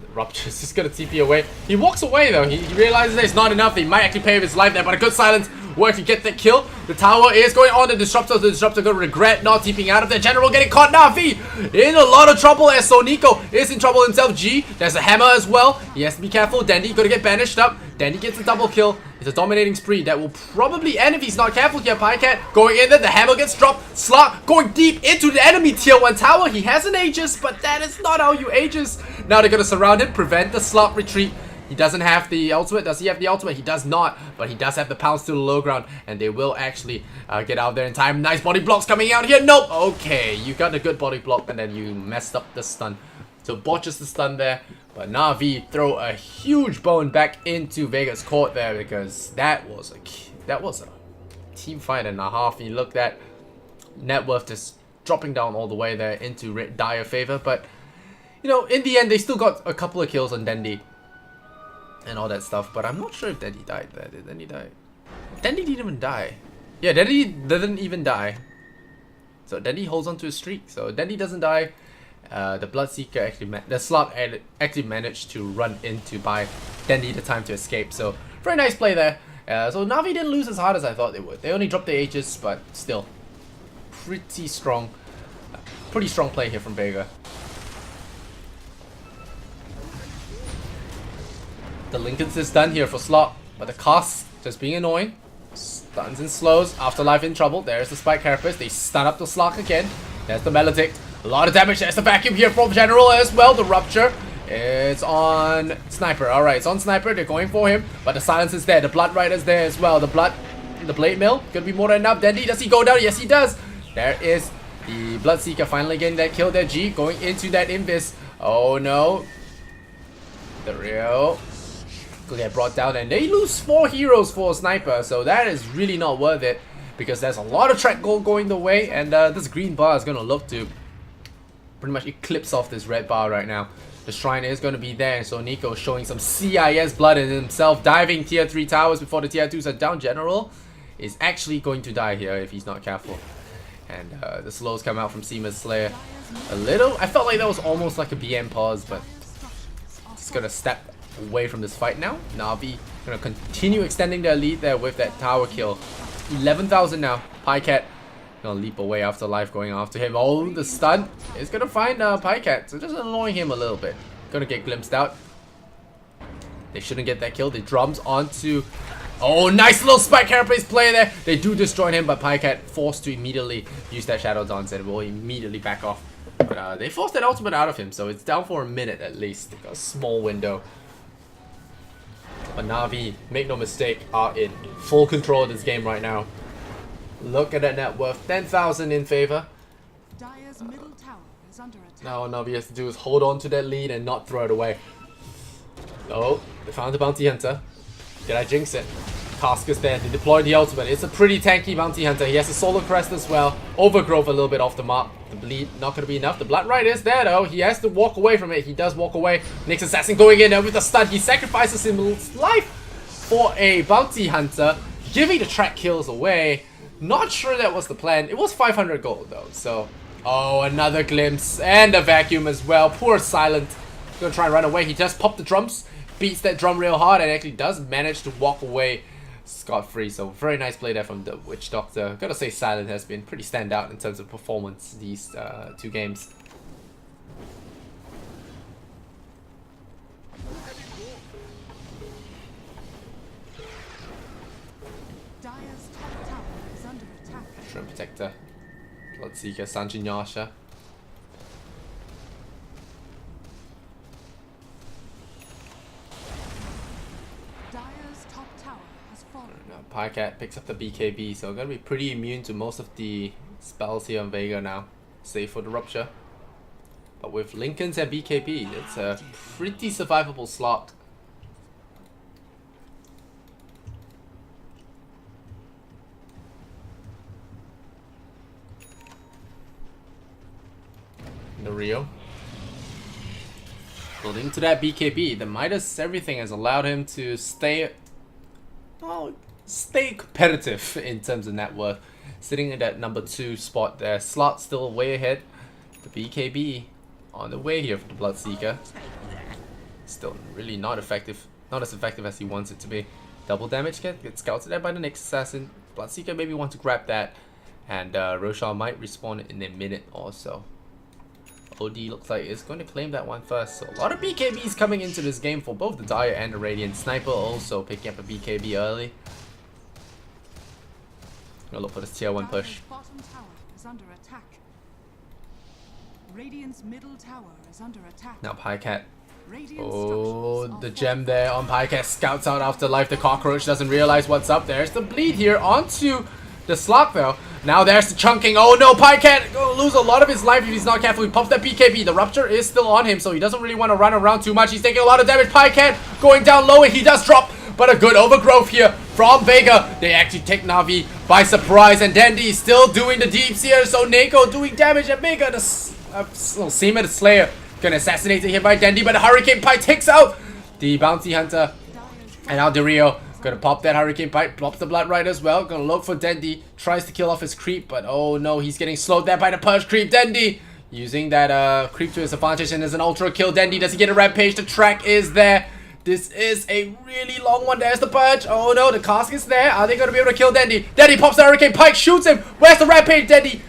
The Rupture's just gonna TP away. He walks away though. He realizes that it's not enough. He might actually pay with his life there, but a good silence work to get that kill. The tower is going on the Disruptor. The Disruptor gonna regret not TPing out of the General getting caught. Na'Vi in a lot of trouble as Soniko is in trouble himself. G, there's a hammer as well. He has to be careful. Dandy gonna get banished up. Dandy gets a double kill. It's a dominating spree that will probably end if he's not careful here. Pycat going in there. The hammer gets dropped. Slark going deep into the enemy tier 1 tower. He has an Aegis, but that is not how you Aegis. Now they're gonna surround him, prevent the Slark retreat. He doesn't have the ultimate. Does he have the ultimate? He does not, but he does have the pounce to the low ground, and they will actually get out there in time. Nice body blocks coming out here. Nope. Okay, you got a good body block, and then you messed up the stun. So botches the stun there, but Na'Vi throw a huge bone back into Vega's court there, because that was a team fight and a half. You look at net worth just dropping down all the way there into dire favor, but you know, in the end they still got a couple of kills on Dendi and all that stuff, but I'm not sure if Dendi died there. Did Dendi die? Dendi didn't even die. Yeah, Dendi didn't even die. So Dendi holds on to his streak. So Dendi doesn't die. The Bloodseeker actually, the slot actually managed to run into buy Dendi the time to escape. So very nice play there. So Na'Vi didn't lose as hard as I thought they would. They only dropped the Aegis, but still pretty strong. Pretty strong play here from Vega. The Lincoln's is done here for Slot, but the cost just being annoying. Stuns and slows. Afterlife in trouble. There's the Spike Carapace. They stun up the Slot again. There's the Melodic. A lot of damage. There's the vacuum here from General as well. The Rupture. It's on Sniper. Alright, it's on Sniper. They're going for him, but the silence is there. The Blood Rider's there as well. The Blade Mill. Gonna be more than enough. Dendi, does he go down? Yes, he does. There is the Bloodseeker finally getting that kill there. G going into that Invis. Oh no. The real could get brought down, and they lose 4 heroes for a Sniper, so that is really not worth it, because there's a lot of track gold going the way, and this green bar is going to look to pretty much eclipse off this red bar right now. The Shrine is going to be there, so Nico showing some CIS blood in himself, diving tier 3 towers before the tier 2s are down. General is actually going to die here if he's not careful, and the slows come out from Seema's Slayer a little. I felt like that was almost like a BM pause, but just going to step away from this fight now. Na'Vi gonna continue extending their lead there with that tower kill. 11,000 now. Pycat gonna leap away after life going after him. Oh, the stun is gonna find Pycat, so just annoying him a little bit. Gonna get glimpsed out. They shouldn't get that kill. They drums onto. Oh, nice little Spike Carapace play there. They do destroy him, but Pycat forced to immediately use that Shadow Dance and will immediately back off. But they forced that ultimate out of him, so it's down for a minute at least. They got a small window. But Na'Vi, make no mistake, are in full control of this game right now. Look at that net worth, 10,000 in favor. Dire's middle tower is under attack. Now all Na'Vi has to do is hold on to that lead and not throw it away. Oh, they found the Bounty Hunter. Did I jinx it? Task is there. They deployed the ultimate. It's a pretty tanky Bounty Hunter. He has a Solar Crest as well. Overgrowth a little bit off the mark. The bleed not going to be enough. The Blood Rider is there though. He has to walk away from it. He does walk away. Nyx Assassin going in there with the stun. He sacrifices his life for a Bounty Hunter, giving the track kills away. Not sure that was the plan. It was 500 gold though. So, oh, another glimpse. And a vacuum as well. Poor Silent. Gonna try and run away. He just popped the drums. Beats that drum real hard and actually does manage to walk away scot-free. So very nice play there from the Witch Doctor. Gotta say Silent has been pretty standout in terms of performance these 2 games. Dire's top tower is under attack. Shrimp Protector, Bloodseeker, Sanjin Yasha. Pycat picks up the BKB, so gonna be pretty immune to most of the spells here on Vega now, save for the Rupture. But with Lincolns and BKB, it's a pretty survivable slot. The Rio. Building to that BKB, the Midas everything has allowed him to stay competitive in terms of net worth. Sitting in that number 2 spot there. Slot still way ahead. The BKB on the way here for the Bloodseeker. Still really not effective. Not as effective as he wants it to be. Double damage gets scouted there by the next assassin. Bloodseeker maybe want to grab that. And Roshan might respawn in a minute or so. OD looks like it's going to claim that one first. So a lot of BKBs coming into this game for both the Dire and the Radiant. Sniper also picking up a BKB early. Gonna look for this tier 1 push. Bottom tower is under attack. Radiant's middle tower is under attack. Now Pycat. Radiant Oh, structures the are gem there on Pycat. Scouts out Afterlife. The cockroach doesn't realize what's up. There's the bleed here onto the slot though. Now there's the chunking. Oh no, Pycat gonna lose a lot of his life if he's not careful. He pops that BKB. The rupture is still on him, so he doesn't really want to run around too much. He's taking a lot of damage. Pycat going down low, and he does drop. But a good overgrowth here from Vega. They actually take Na'Vi by surprise, and Dandy still doing the deeps here. So Neko doing damage, and Vega, the Seamer the Slayer, gonna assassinate him by Dandy, but the Hurricane Pike takes out the Bounty Hunter. And now Dario gonna pop that Hurricane Pike, pops the Blood right as well. Gonna look for Dandy, tries to kill off his creep, but oh no, he's getting slowed there by the Purge creep. Dandy using that creep to his advantage, and there's an ultra kill. Dandy, does he get a rampage? The track is there. This is a really long one. There's the Purge. Oh no, the cask is there. Are they gonna be able to kill Dandy? Dandy pops the Hurricane Pike, shoots him. Where's the rampage, Dandy?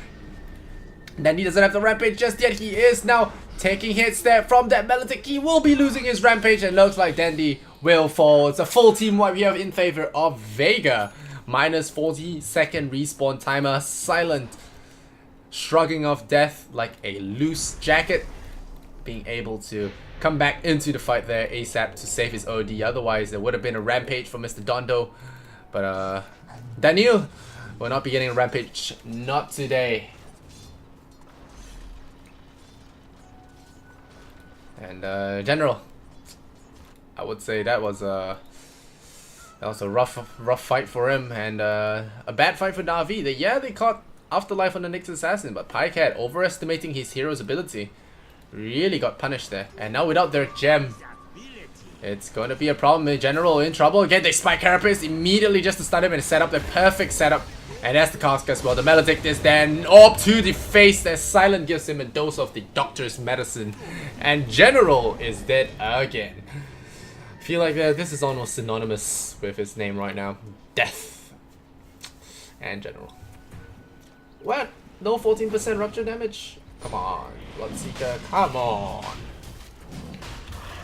Dandy doesn't have the rampage just yet. He is now taking hits there from that Melodic. He will be losing his rampage, and looks like Dandy will fall. It's a full team wipe here in favor of Vega. Minus 40-second respawn timer. Silent shrugging off death like a loose jacket. Being able to come back into the fight there ASAP to save his OD. Otherwise, there would have been a rampage for Mr. Dondo. But Daniel will not be getting a rampage. Not today. And General, I would say that was a rough fight for him, and a bad fight for Na'Vi. They caught Afterlife on the next assassin, but Pycat, overestimating his hero's ability, really got punished there. And now without their gem, it's going to be a problem. General in trouble again. They spike Carapace immediately just to stun him and set up the perfect setup. And that's the cask as well. The Melodic is then up to the face as Silent gives him a dose of the doctor's medicine. And General is dead again. I feel like this is almost synonymous with his name right now. Death. And General. What? No 14% rupture damage? Come on, Bloodseeker, come on.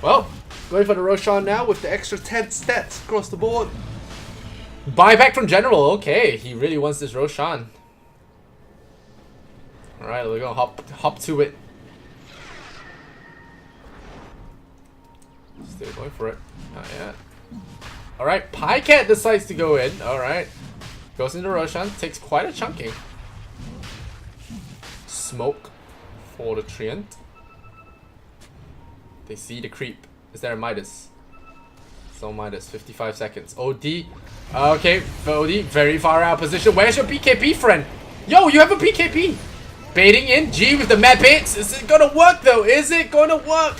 Well, going for the Roshan now with the extra 10 stats across the board. Buyback from General, okay. He really wants this Roshan. Alright, we're gonna hop to it. Still going for it. Not yet. Alright, Pycat decides to go in. Alright. Goes into Roshan, takes quite a chunking. Smoke for the Treant. They see the creep. Is there a Midas? So Midas, 55 seconds. OD. Okay, OD, very far out of position. Where's your BKB, friend? Yo, you have a BKB. Baiting in. G with the mad baits. Is it gonna work though? Is it gonna work?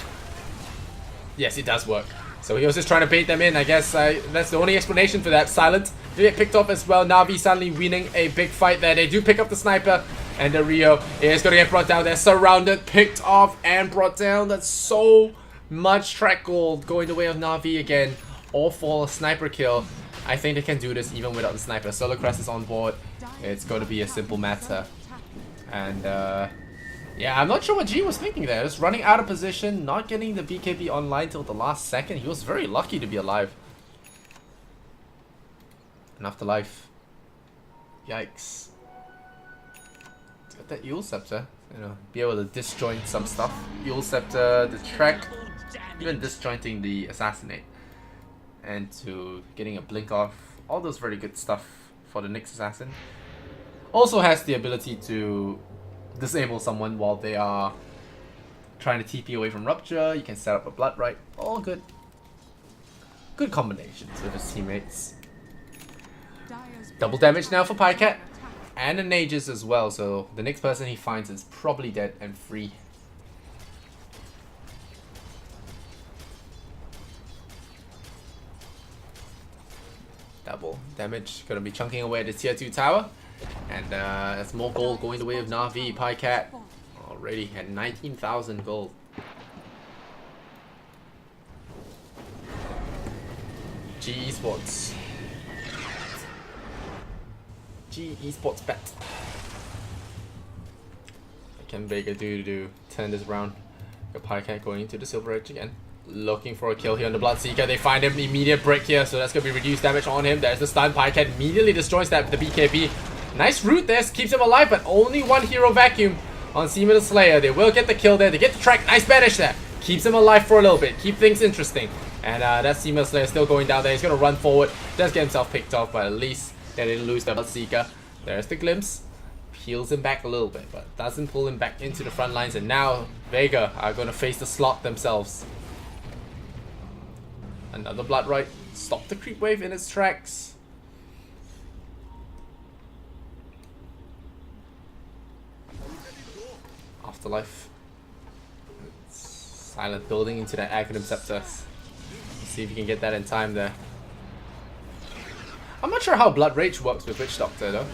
Yes, it does work. So he was just trying to bait them in, I guess. That's the only explanation for that. Silent did get picked off as well. Na'Vi suddenly winning a big fight there. They do pick up the sniper. And the Rio is going to get brought down. They're surrounded, picked off, and brought down. That's so much track gold going the way of Na'Vi again. All for a sniper kill. I think they can do this even without the sniper. Solar Crest is on board. It's going to be a simple matter. And yeah, I'm not sure what G was thinking there. Just running out of position, not getting the BKB online till the last second. He was very lucky to be alive. And Afterlife. Yikes. Got that Eul Scepter. You know, be able to disjoint some stuff. Eul Scepter, the track, even disjointing the Assassinate. And to getting a blink off. All those very good stuff for the next assassin. Also has the ability to disable someone while they are trying to TP away from Rupture. You can set up a Blood Right. All good. Good combinations with his teammates. Double damage now for Pycat. And an Aegis as well, so the next person he finds is probably dead and free. Double damage. Gonna be chunking away at the tier 2 tower. And that's more gold going the way of Na'Vi. Pycat already at 19,000 gold. G eSports. G eSports bet. What can Vega do to turn this around? Got Pycat going into the Silver Edge again. Looking for a kill here on the Bloodseeker. They find him, immediate break here, so that's going to be reduced damage on him. There's the stun. Pycat immediately destroys that with the BKB. Nice root there, keeps him alive, but only one hero vacuum on Seaman the Slayer. They will get the kill there. They get the track. Nice banish there. Keeps him alive for a little bit. Keep things interesting. And that Seaman the Slayer still going down there. He's going to run forward. Does get himself picked off, but at least they didn't lose the Bloodseeker. There's the glimpse. Peels him back a little bit, but doesn't pull him back into the front lines. And now Vega are going to face the slot themselves. Another Blood Right. Stop the creep wave in its tracks. Afterlife. Silent building into that Aghanim Scepter. Let's see if you can get that in time there. I'm not sure how Blood Rage works with Witch Doctor though.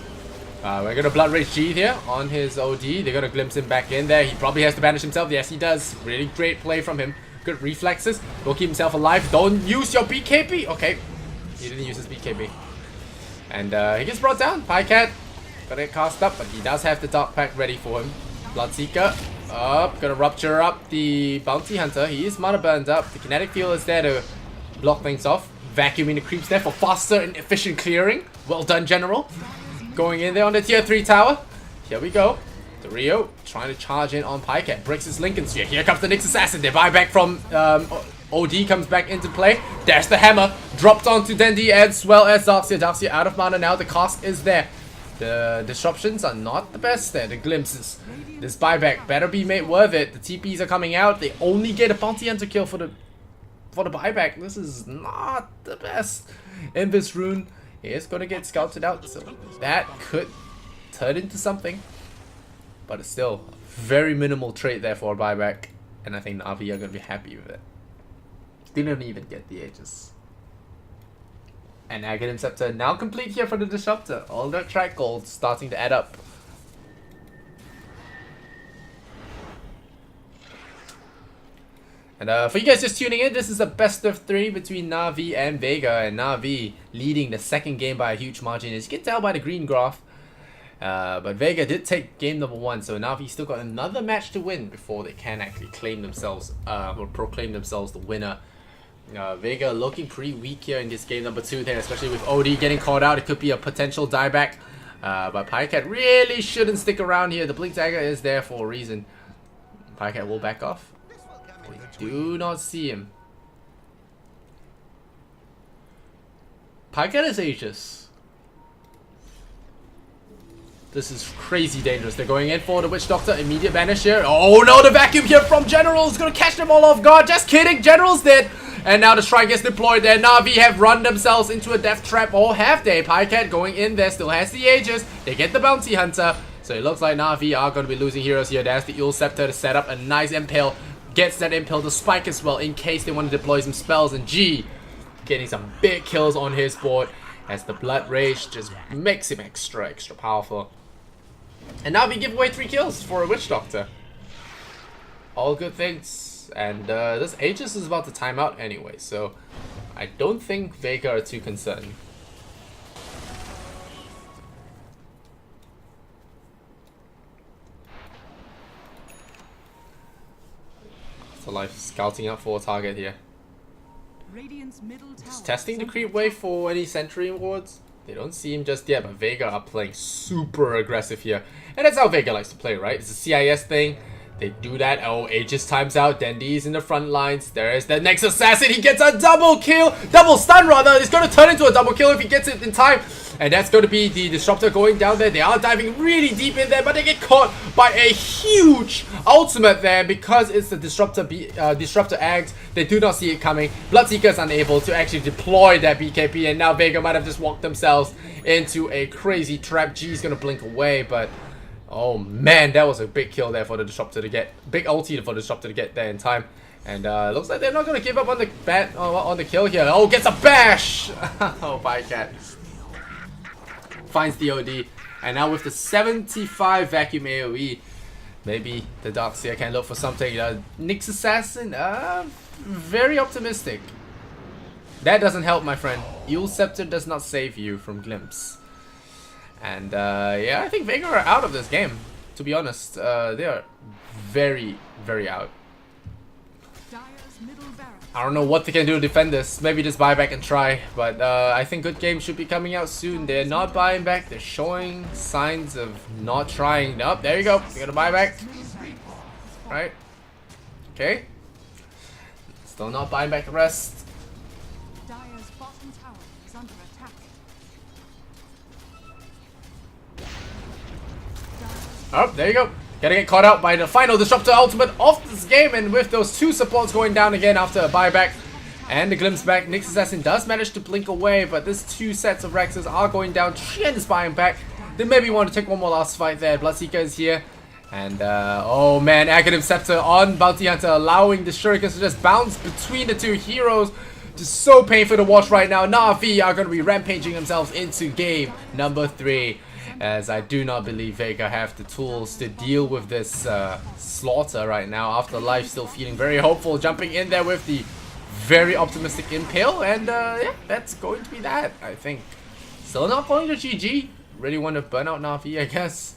We're gonna Blood Rage G here on his OD. They're gonna glimpse him back in there. He probably has to banish himself. Yes, he does. Really great play from him. Good reflexes. Will keep himself alive. Don't use your BKB. Okay. He didn't use his BKB. And he gets brought down. Pycat. Gonna get cast up, but he does have the Dark Pact ready for him. Bloodseeker. Up. Gonna rupture up the Bounty Hunter. He is mana burned up. The Kinetic Field is there to block things off. Vacuuming the creeps there for faster and efficient clearing. Well done, General. Going in there on the tier 3 tower. Here we go. The Rio trying to charge in on Pycat. Breaks his Lincoln Sphere. Here comes the Nyx Assassin. They buy back from OD comes back into play. There's the hammer. Dropped onto Dendi as well as Darkseer. Darkseer out of mana now. The cost is there. The disruptions are not the best there. The glimpses. This buyback better be made worth it. The TPs are coming out. They only get a Bounty Hunter kill for the buyback. This is not the best. Invis Rune is going to get scouted out. So that could turn into something. But it's still a very minimal trade there for a buyback. And I think Na'Vi are going to be happy with it. Didn't even get the Aegis. And Aghanim Scepter now complete here for the Disruptor. All that track gold starting to add up. And for you guys just tuning in, this is a best of 3 between Na'Vi and Vega. And Na'Vi leading the second game by a huge margin. As you can tell by the green graph. But Vega did take game number 1, so Na'Vi still got another match to win before they can actually claim themselves, or proclaim themselves the winner. Vega looking pretty weak here in this game number 2 there, especially with OD getting caught out. It could be a potential dieback. But Pycat really shouldn't stick around here. The Blink Dagger is there for a reason. Pycat will back off. We do not see him. Pycat is Aegis. This is crazy dangerous. They're going in for the Witch Doctor. Immediate banish here. Oh no, the vacuum here from General is going to catch them all off guard. Just kidding. General's dead. And now the Strike gets deployed there. Na'Vi have run themselves into a death trap. Or have they? Pycat going in there. Still has the Aegis. They get the Bounty Hunter. So it looks like Na'Vi are going to be losing heroes here. There's the Eel Scepter to set up a nice Impale. Gets that Impale to spike as well in case they want to deploy some spells. And G getting some big kills on his board as the Blood Rage just makes him extra powerful. And now we give away 3 kills for a Witch Doctor. All good things. And this Aegis is about to time out anyway, so I don't think Vega are too concerned. So life scouting out for a target here. Just testing the creep wave for any sentry wards. They don't see him just yet, but Vega are playing super aggressive here. And that's how Vega likes to play, right? It's a CIS thing. They do that. Oh, Aegis times out. Dendi's in the front lines. There is the next assassin. He gets a double kill. Double stun, rather. It's going to turn into a double kill if he gets it in time. And that's going to be the Disruptor going down there. They are diving really deep in there, but they get caught by a huge ultimate there because it's the Disruptor Act. They do not see it coming. Bloodseeker is unable to actually deploy that BKB, and now Vega might have just walked themselves into a crazy trap. G's going to blink away, but oh man, that was a big kill there for the Disruptor to get. Big ulti for the Disruptor to get there in time. And looks like they're not gonna give up on the on the kill here. Oh, gets a bash! Oh, bycat. Finds the OD. And now with the 75 vacuum AoE, maybe the Darkseer can look for something. Nyx Assassin, very optimistic. That doesn't help, my friend. Eul Scepter does not save you from Glimpse. And yeah, I think Vega are out of this game. To be honest, they are very, very out. I don't know what they can do to defend this. Maybe just buy back and try. But I think good games should be coming out soon. They're not buying back. They're showing signs of not trying. Nope, there you go. They're gonna buy back. Right? Okay. Still not buying back the rest. Dire's bottom tower is under attack. Oh, there you go. Gotta get caught out by the final Disruptor ultimate of this game, and with those two supports going down again after a buyback and the glimpse back, Nyx Assassin does manage to blink away, but these two sets of Rexes are going down. Chen is buying back. They maybe want to take one more last fight there. Bloodseeker is here. And oh man, Aghanim Scepter on Bounty Hunter, allowing the shurikens to just bounce between the two heroes. Just so painful to watch right now. Na'Vi are going to be rampaging themselves into game number 3. As I do not believe Vega have the tools to deal with this slaughter right now. Afterlife still feeling very hopeful, jumping in there with the very optimistic Impale. And yeah, that's going to be that, I think. Still not going to GG. Really want to burn out Na'Vi, I guess.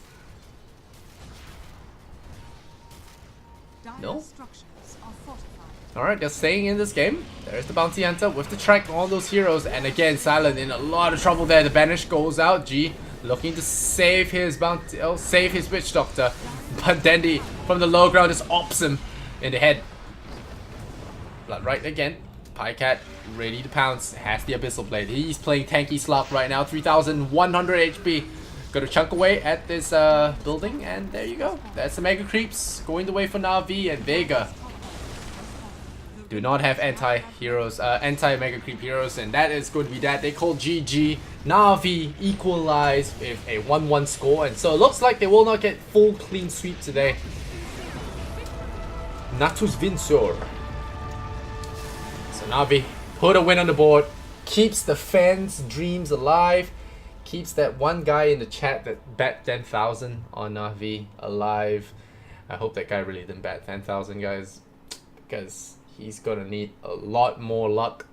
No? Alright, they're staying in this game. There's the Bounty Hunter with the track on those heroes. And again, Silent in a lot of trouble there. The Banish goes out. G looking to save his bounty, save his Witch Doctor. But Dandy from the low ground just ops him in the head. Blood right again. Pycat ready to pounce. Has the Abyssal Blade. He's playing tanky slot right now. 3,100 HP. Got to chunk away at this building, and there you go. That's the Mega Creeps going the way for Na'Vi, and Vega do not have anti-heroes, anti-Mega Creep heroes, and that is going to be that. They call GG. Na'Vi equalize with a 1-1 score, and so it looks like they will not get full clean sweep today. Natus Vincere. So Na'Vi put a win on the board, keeps the fans' dreams alive. Keeps that one guy in the chat that bet 10,000 on Na'Vi alive. I hope that guy really didn't bet 10,000, guys, because he's gonna need a lot more luck,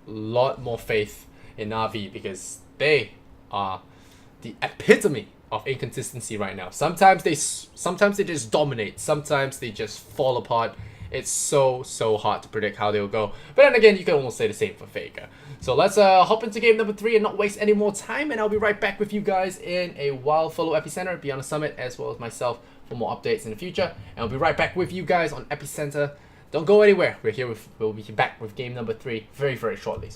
a lot more faith in Na'Vi, because they are the epitome of inconsistency right now. Sometimes they just dominate. Sometimes they just fall apart. It's so hard to predict how they'll go. But then again, you can almost say the same for Vega. So let's hop into game number 3 and not waste any more time. And I'll be right back with you guys in a while. Follow Epicenter, be on the summit, as well as myself for more updates in the future. And I'll be right back with you guys on Epicenter. Don't go anywhere. We'll be back with game number 3 very shortly.